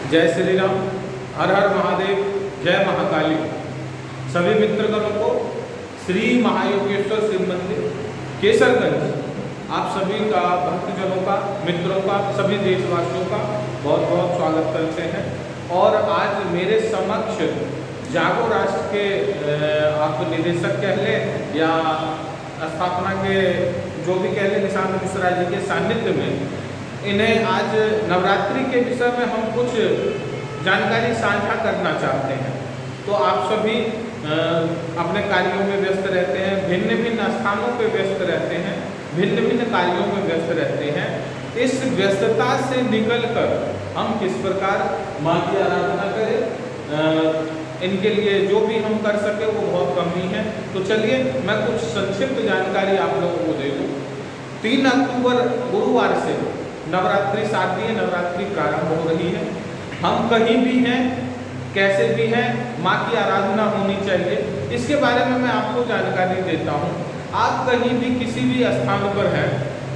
जय श्री राम, हर हर महादेव, जय महाकाली। सभी मित्रगणों को श्री महायोगेश्वर शिव मंदिर केसरगंज आप सभी का, भक्तजनों का, मित्रों का, सभी देशवासियों का बहुत बहुत स्वागत करते हैं। और आज मेरे समक्ष जागो राष्ट्र के आप निदेशक कह लें या स्थापना के जो भी कह लें, निशांत मिश्रा जी के सानिध्य में इन्हें आज नवरात्रि के विषय में हम कुछ जानकारी साझा करना चाहते हैं। तो आप सभी अपने कार्यों में व्यस्त रहते हैं, भिन्न भिन्न स्थानों पे व्यस्त रहते हैं, भिन्न भिन्न कार्यों में व्यस्त रहते हैं। इस व्यस्तता से निकलकर हम किस प्रकार माँ की आराधना करें, इनके लिए जो भी हम कर सके वो बहुत कम ही है। तो चलिए मैं कुछ संक्षिप्त जानकारी आप लोगों को दे दूँ। 3 अक्टूबर गुरुवार से नवरात्रि, शारदीय नवरात्रि प्रारंभ हो रही है। हम कहीं भी हैं, कैसे भी हैं, माँ की आराधना होनी चाहिए, इसके बारे में मैं आपको जानकारी देता हूँ। आप कहीं भी किसी भी स्थान पर हैं,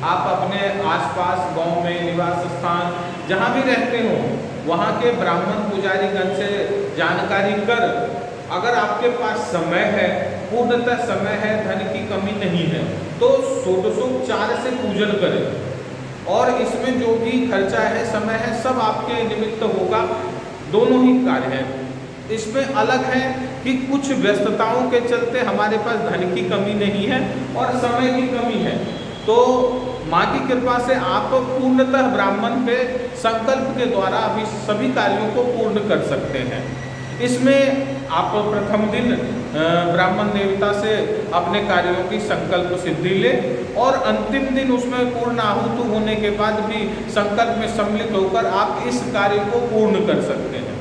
आप अपने आसपास गांव में, निवास स्थान जहाँ भी रहते हो, वहाँ के ब्राह्मण पुजारीगण से जानकारी कर, अगर आपके पास समय है, पूर्णतः समय है, धन की कमी नहीं है, तो षोडशोपचार से पूजन करें। और इसमें जो भी खर्चा है, समय है, सब आपके निमित्त होगा। दोनों ही कार्य हैं। इसमें अलग है कि कुछ व्यस्तताओं के चलते हमारे पास धन की कमी नहीं है और समय की कमी है, तो माँ की कृपा से आप पूर्णतः ब्राह्मण पे संकल्प के द्वारा अभी सभी कार्यों को पूर्ण कर सकते हैं। इसमें आप प्रथम दिन ब्राह्मण देवता से अपने कार्यों की संकल्प सिद्धि ले और अंतिम दिन उसमें पूर्ण आहुति होने के बाद भी संकल्प में सम्मिलित होकर आप इस कार्य को पूर्ण कर सकते हैं।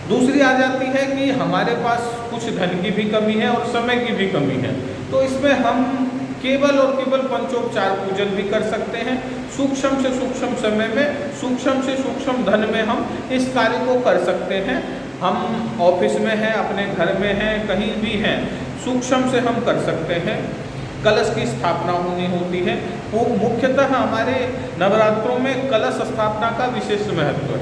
दूसरी आ जाती है कि हमारे पास कुछ धन की भी कमी है और समय की भी कमी है, तो इसमें हम केवल और केवल पंचोपचार पूजन भी कर सकते हैं। सूक्ष्म से सूक्ष्म समय में, सूक्ष्म से सूक्ष्म धन में हम इस कार्य को कर सकते हैं। हम ऑफिस में हैं, अपने घर में हैं, कहीं भी हैं, सूक्ष्म से हम कर सकते हैं। कलश की स्थापना होनी होती है। वो मुख्यतः हमारे नवरात्रों में कलश स्थापना का विशेष महत्व है।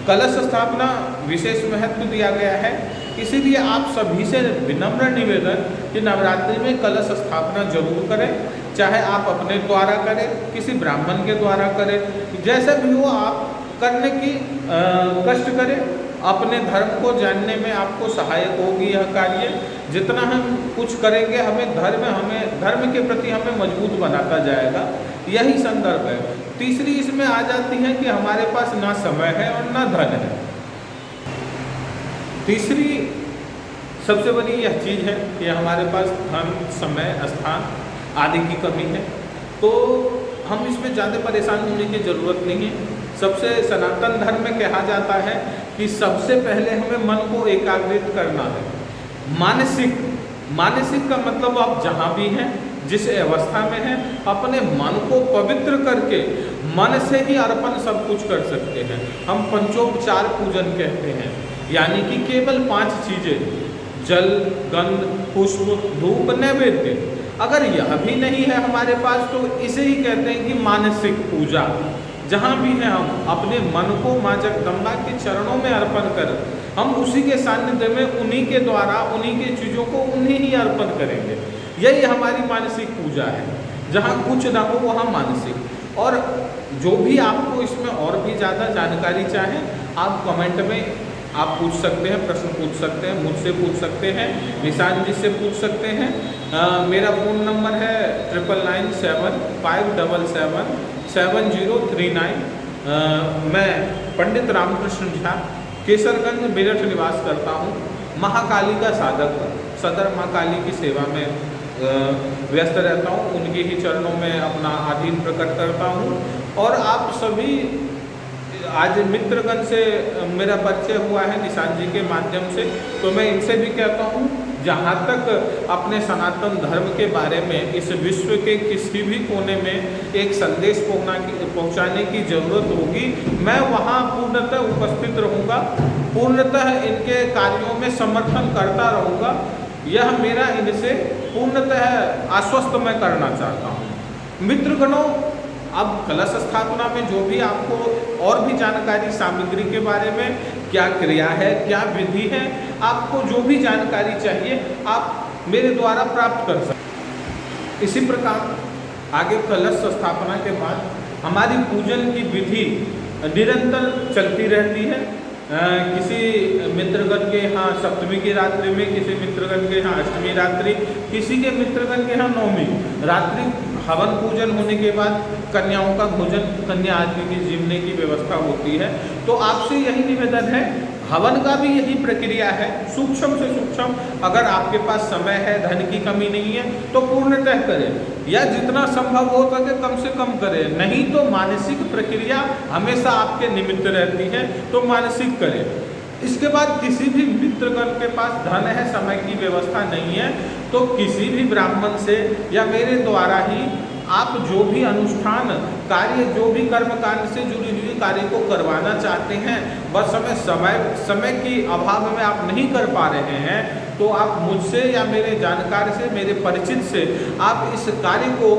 कलश स्थापना विशेष महत्व दिया गया है, इसीलिए आप सभी से विनम्र निवेदन कि नवरात्रि में कलश स्थापना जरूर करें। चाहे आप अपने द्वारा करें, किसी ब्राह्मण के द्वारा करें, जैसा भी हो आप करने की कष्ट करें। अपने धर्म को जानने में आपको सहायक होगी यह कार्य। जितना हम कुछ करेंगे, हमें धर्म के प्रति हमें मजबूत बनाता जाएगा, यही संदर्भ है। तीसरी इसमें आ जाती है कि हमारे पास ना समय है और ना धन है। तीसरी सबसे बड़ी यह चीज़ है कि हमारे पास धन, समय, स्थान आदि की कमी है, तो हम इसमें ज़्यादा परेशान होने की ज़रूरत नहीं है। सबसे सनातन धर्म में कहा जाता है कि सबसे पहले हमें मन को एकाग्रित करना है। मानसिक का मतलब आप जहाँ भी हैं, जिस अवस्था में हैं, अपने मन को पवित्र करके मन से ही अर्पण सब कुछ कर सकते हैं। हम पंचोपचार पूजन कहते हैं, यानी कि केवल 5 चीज़ें, जल, गंध, पुष्प, धूप, नैवेद्य। अगर यह भी नहीं है हमारे पास, तो इसे ही कहते हैं कि मानसिक पूजा। जहाँ भी हैं हम अपने मन को माँ जगदम्बा के चरणों में अर्पण कर, हम उसी के सानिध्य में, उन्हीं के द्वारा, उन्हीं की चीज़ों को उन्हीं ही अर्पण करेंगे। यही हमारी मानसिक पूजा है। जहाँ कुछ ना हो वहाँ मानसिक। और जो भी आपको इसमें और भी ज़्यादा जानकारी चाहें, आप कमेंट में आप पूछ सकते हैं, प्रश्न पूछ सकते हैं, मुझसे पूछ सकते हैं, निशान जी से पूछ सकते हैं। मेरा फ़ोन नंबर है 9997577039। मैं पंडित रामकृष्ण झा, केसरगंज, मेरठ निवास करता हूँ। महाकाली का साधक, सदर माँ काली की सेवा में व्यस्त रहता हूँ। उनके ही चरणों में अपना आधीन प्रकट करता हूँ। और आप सभी, आज मित्रगण से मेरा परिचय हुआ है निशान जी के माध्यम से, तो मैं इनसे भी कहता हूँ, जहाँ तक अपने सनातन धर्म के बारे में इस विश्व के किसी भी कोने में एक संदेश पहुँचाने की जरूरत होगी, मैं वहाँ पूर्णतः उपस्थित रहूँगा, पूर्णतः इनके कार्यों में समर्थन करता रहूँगा। यह मेरा इनसे पूर्णतः आश्वस्त मैं करना चाहता हूँ। मित्रगणों, अब कलश स्थापना में जो भी आपको और भी जानकारी सामग्री के बारे में, क्या क्रिया है, क्या विधि है, आपको जो भी जानकारी चाहिए आप मेरे द्वारा प्राप्त कर सकते। इसी प्रकार आगे कलश स्थापना के बाद हमारी पूजन की विधि निरंतर चलती रहती है। किसी मित्रगण के यहाँ सप्तमी की रात्रि में, किसी मित्रगण के यहाँ अष्टमी रात्रि, किसी के मित्रगण के यहाँ नवमी रात्रि हवन पूजन होने के बाद कन्याओं का भोजन, कन्या आदमी की जीवने की व्यवस्था होती है। तो आपसे यही निवेदन है, हवन का भी यही प्रक्रिया है, सूक्ष्म से सूक्ष्म। अगर आपके पास समय है, धन की कमी नहीं है तो पूर्णतः करें, या जितना संभव हो सके कम से कम करें, नहीं तो मानसिक प्रक्रिया हमेशा आपके निमित्त रहती है, तो मानसिक करें। इसके बाद किसी भी मित्रगण के पास धन है, समय की व्यवस्था नहीं है, तो किसी भी ब्राह्मण से या मेरे द्वारा ही आप जो भी अनुष्ठान कार्य, जो भी कर्मकांड से जुड़ी हुई कार्य को करवाना चाहते हैं, बस समय की अभाव में आप नहीं कर पा रहे हैं, तो आप मुझसे या मेरे जानकार से, मेरे परिचित से आप इस कार्य को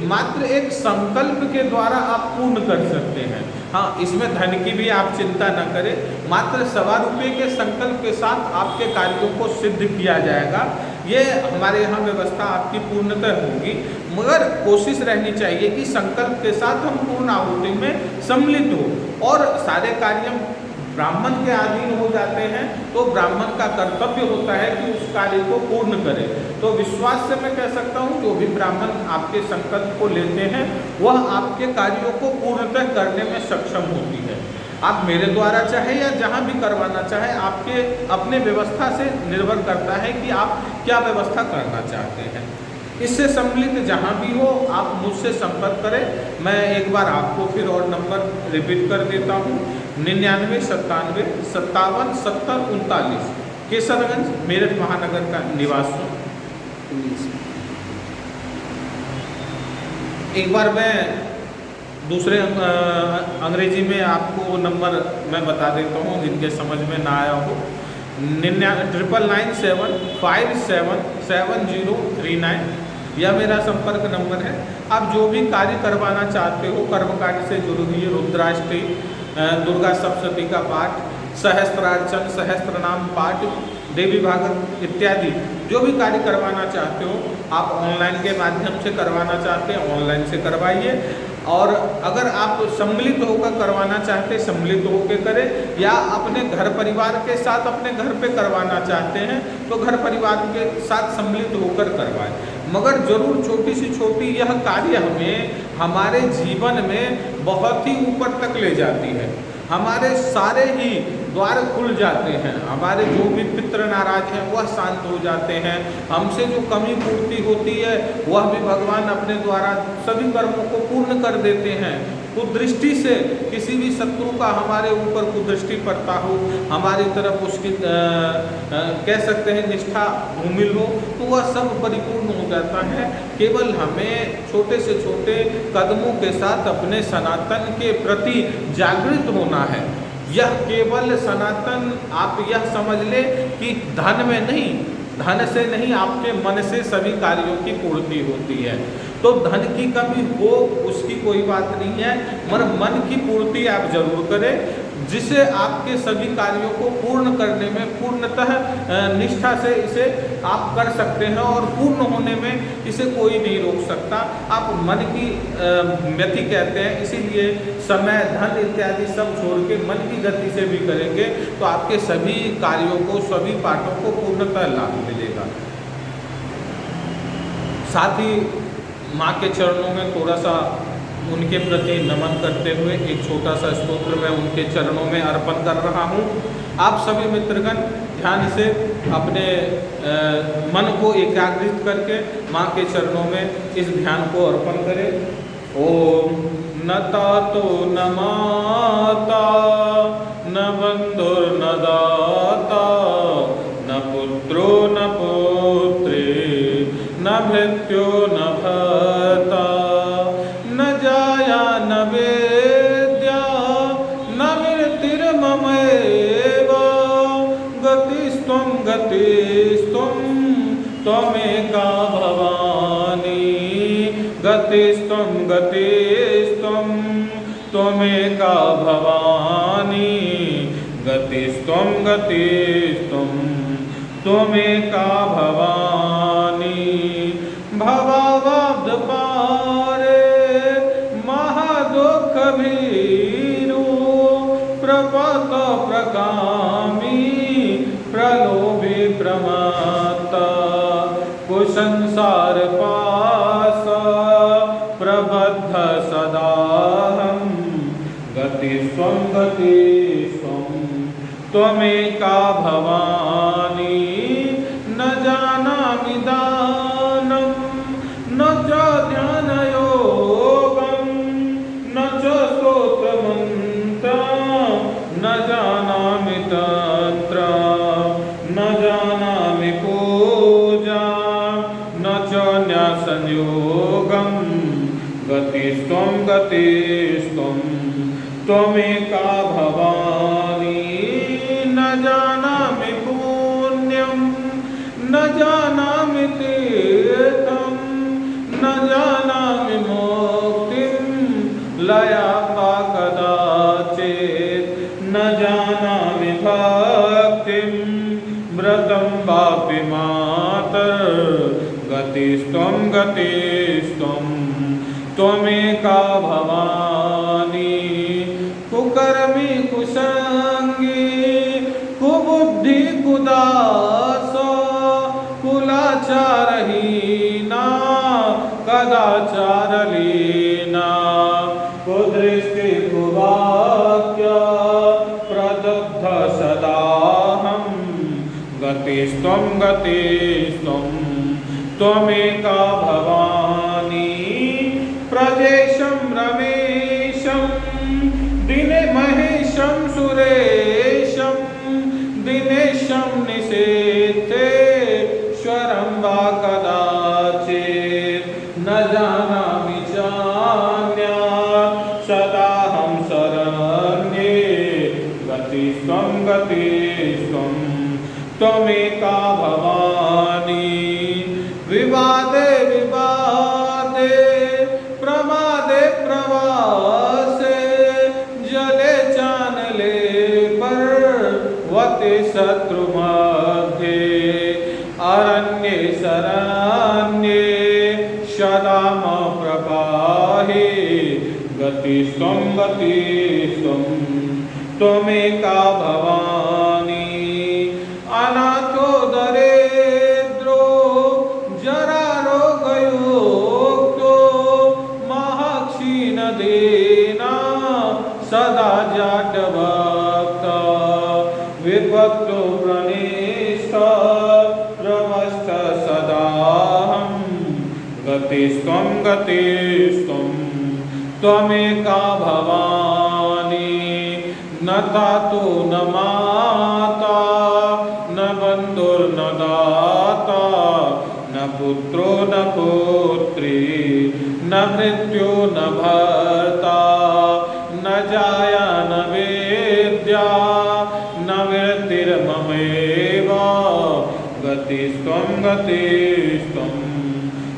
मात्र एक संकल्प के द्वारा आप पूर्ण कर सकते हैं। हाँ, इसमें धन की भी आप चिंता न करें, मात्र ₹1.25 के संकल्प के साथ आपके कार्यों को सिद्ध किया जाएगा। ये हमारे यहाँ व्यवस्था आपकी पूर्णतः होगी, मगर कोशिश रहनी चाहिए कि संकल्प के साथ हम पूर्ण आहुति में सम्मिलित हो। और सारे कार्य ब्राह्मण के अधीन हो जाते हैं, तो ब्राह्मण का कर्तव्य होता है कि उस कार्य को पूर्ण करे। तो विश्वास से मैं कह सकता हूँ, जो भी ब्राह्मण आपके संकल्प को लेते हैं वह आपके कार्यों को पूर्णतः करने में सक्षम होती है। आप मेरे द्वारा चाहे या जहाँ भी करवाना चाहे, आपके अपने व्यवस्था से निर्भर करता है कि आप क्या व्यवस्था करना चाहते हैं। इससे सम्मिलित जहाँ भी हो आप मुझसे संपर्क करें। मैं एक बार आपको फिर और नंबर रिपीट कर देता हूँ, 99 97 57 70 39, केसरगंज, मेरठ महानगर का निवास हूँ। एक बार मैं दूसरे अंग्रेजी में आपको नंबर मैं बता देता हूँ, जिनके समझ में ना आया हो। 9997 57 7039 यह मेरा संपर्क नंबर है। आप जो भी कार्य करवाना चाहते हो, कर्मकांड से जुड़ी हुई रुद्राष्टमी, दुर्गा सप्तशती का पाठ, सहस्त्रार्चन, सहस्त्रनाम पाठ, देवी भागवत इत्यादि जो भी कार्य करवाना चाहते हो, आप ऑनलाइन के माध्यम से करवाना चाहते हैं ऑनलाइन से करवाइए। और अगर आप सम्मिलित होकर करवाना चाहते हैं सम्मिलित होकर करें, या अपने घर परिवार के साथ अपने घर पे करवाना चाहते हैं तो घर परिवार के साथ सम्मिलित होकर करवाएं। मगर जरूर छोटी सी छोटी यह कार्य हमें हमारे जीवन में बहुत ही ऊपर तक ले जाती है। हमारे सारे ही द्वार खुल जाते हैं, हमारे जो भी पितृ नाराज हैं वह शांत हो जाते हैं, हमसे जो कमी पूर्ति होती है वह भी भगवान अपने द्वारा सभी कर्मों को पूर्ण कर देते हैं। कुदृष्टि से किसी भी शत्रु का हमारे ऊपर कुदृष्टि पड़ता हो, हमारी तरफ उसकी कह सकते हैं निष्ठा धूमिल हो, तो वह सब परिपूर्ण हो जाता है। केवल हमें छोटे से छोटे कदमों के साथ अपने सनातन के प्रति जागृत होना है। यह केवल सनातन, आप यह समझ ले कि धन में नहीं, धन से नहीं, आपके मन से सभी कार्यों की पूर्ति होती है। तो धन की कमी हो उसकी कोई बात नहीं है, मगर मन की पूर्ति आप जरूर करें, जिसे आपके सभी कार्यों को पूर्ण करने में पूर्णतः निष्ठा से इसे आप कर सकते हैं, और पूर्ण होने में इसे कोई नहीं रोक सकता। आप मन की गति कहते हैं, इसीलिए समय, धन इत्यादि सब छोड़ के मन की गति से भी करेंगे तो आपके सभी कार्यों को, सभी पाठों को पूर्णतः लाभ मिलेगा। साथ ही माँ के चरणों में थोड़ा सा उनके प्रति नमन करते हुए एक छोटा सा स्तोत्र मैं उनके चरणों में अर्पण कर रहा हूँ। आप सभी मित्रगण ध्यान से अपने मन को एकाग्रित करके माँ के चरणों में इस ध्यान को अर्पण करें। ओम न तातो न माता न बंधुर्न दाता न पुत्रो न पुत्री न भृत्यो न भर्ता न जाया न वेद्या न मृत्युर्ममैव गतिस्त्वं त्वमेका भवानी गतिस्त्वं त्वमेका भवानी गतिस्त्वं गतिस्त्वं त्वमेका भवानी भवाब्धपारे महादुःख भीरु प्रपत प्रगामी प्रलोभे प्रमत्ता कुसंसार पास प्रबद्ध सदाहं गतिस्त्वं गतिस्त्वं त्वमेका भवानी न जानामि दानं न च ध्यानयोगं न च स्तोत्रमन्त्रं न जानामि तन्त्रं न जानामि पूजा न च न्यासयोगं गतिस्त्वं गतिस्त्वं त्वमेका भवानी न जानामि पुण्यं न जानामि तीर्थं न जानामि मुक्तिं लयापा कदाचित् न जानामि भक्तिं व्रतं वापि मातर् गतिस्त्वं गतिस्त्वं त्वमेका भवानी कुकर्मी कुसंगी कुबुद्धि कुदास कुलाचारहीना कदाचारलीना कुदृष्टि कुवाक्य प्रदग्ध सदाहं गतिस्त्वं गतिस्त्वं त्वमेका भवानी प्रजेशं रमेशं दिने महेशं सुरेशं दिनेशं निषेधेश्वरं वा कदाचित् न जानामि चान्यात् सदाहं शरण्ये गतिस्त्वं गतिस्त्वं त्वमेका भवानी विवादे विवादे प्रमादे प्रवासे जले चानले पर्वते शत्रु मध्ये अरण्ये शरण्ये सदा मां प्रपाहि गतिस्त्वं गतिस्त्वं त्वमेका भवानी अनाथो दरिद्रो जरारोगयुक्तो महक्षीणदीना सदा जाड्यभक्ता विभक्तो प्रणिष्ठ प्रमस्थ सदाहं गतिस्त्वं गतिस्त्वं त्वमेका भवानी न तातो न माता न बन्धुर्न दाता न पुत्रो न पुत्री न मृत्यो न भर्ता न जाया न वेद्या न वृत्तिर्ममेव गतिस्त्वं गतिस्त्वं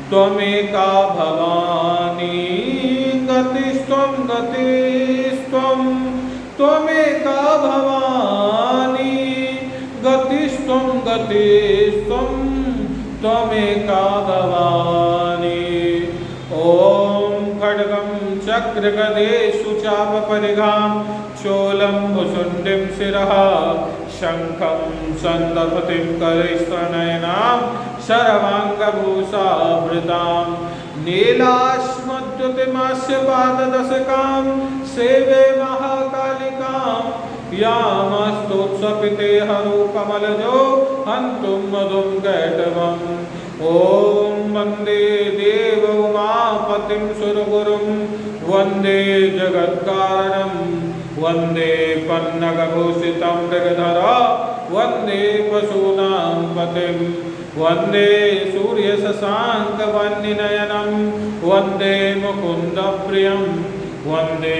त्वमेका भवानी गतिस्त्वं गतिस्त्वं त्वमेका भवानी गतिस्त्वं गतिस्त्वं त्वमेका भवानी ॐ खड्गं चक्रगदेषु चापपरिघां चोलं भुसुण्डिं शिरः शङ्खं सन्दपतिं करैस्तनयनां शर्वाङ्गभूषावृतां नीलाश्मद्युतिमास्य पाददशकां सेवे महाकालिकां यामस्तोत्सपिते हरो कमलजो हन्तुं मधुं कैटवम् ॐ वन्दे देव उमापतिं सुरगुरुं वन्दे जगत्कारणं वन्दे पन्नगभूषितं मृगधरा वन्दे पशूनां पतिं वन्दे सूर्यशशाङ्कवह्निनयनं वन्दे मुकुन्दप्रियं वन्दे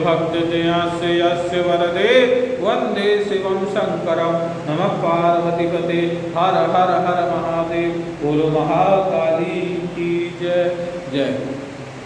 भक्तजयस्य यस्य वरदे वन्दे शिवं शङ्करं नमः पार्वतीपते हर हर हर महादेव बोलो महाकाली की जय जय।